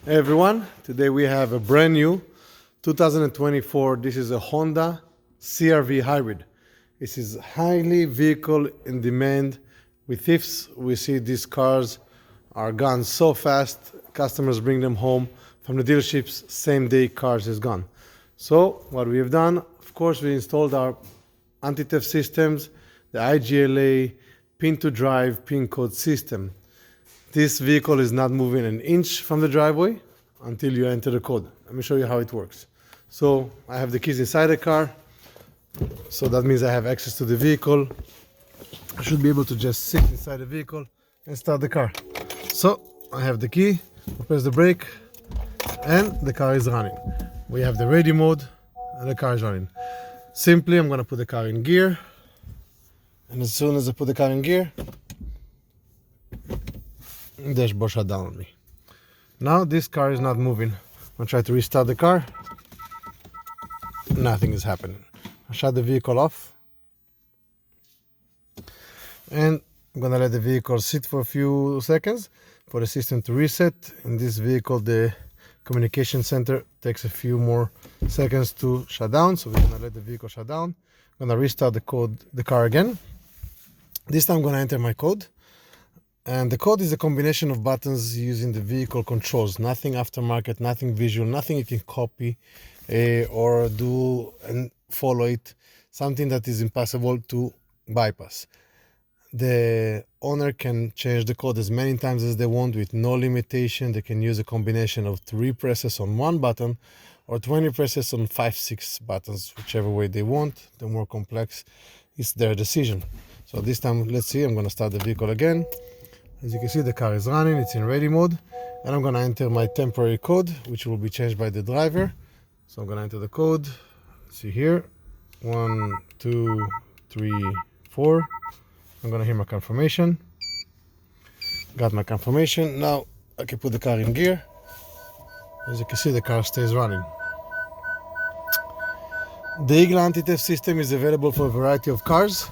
Hey everyone, today we have a brand new 2024, this is a Honda CR-V hybrid. This is highly vehicle in demand. With thieves, we see these cars are gone so fast, customers bring them home from the dealerships, same day cars is gone. So what we have done, of course, we installed our anti-theft systems, the IGLA pin to drive pin code system. This vehicle is not moving an inch from the driveway until you enter the code. Let me show you how it works. So I have the keys inside the car. So that means I have access to the vehicle. I should be able to just sit inside the vehicle and start the car. So I have the key, I press the brake, and the car is running. We have the ready mode and the car is running. Simply, I'm gonna put the car in gear. And as soon as I put the car in gear, dashboard shut down on me. Now this car is not moving. I'm gonna try to restart the car. Nothing is happening. I shut the vehicle off. And I'm gonna let the vehicle sit for a few seconds for the system to reset. In this vehicle, the communication center takes a few more seconds to shut down. So we're gonna let the vehicle shut down. I'm gonna restart the car again. This time I'm gonna enter my code. And the code is a combination of buttons using the vehicle controls. Nothing aftermarket, nothing visual, nothing you can copy or do and follow it. Something that is impossible to bypass. The owner can change the code as many times as they want with no limitation. They can use a combination of 3 presses on one button or 20 presses on 5-6 buttons, whichever way they want. The more complex, it's their decision. So this time, let's see, I'm gonna start the vehicle again. As you can see, the car is running, it's in ready mode. And I'm gonna enter my temporary code, which will be changed by the driver. So I'm gonna enter the code, see here, 1, 2, 3, 4. I'm gonna hear my confirmation. Got my confirmation. Now I can put the car in gear. As you can see, the car stays running. The IGLA Anti-Theft System is available for a variety of cars.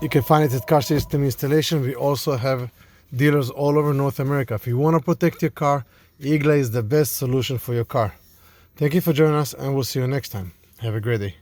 You can find it at Car System Installation. We also have dealers all over North America. If you want to protect your car, IGLA is the best solution for your car. Thank you for joining us, and we'll see you next time. Have a great day.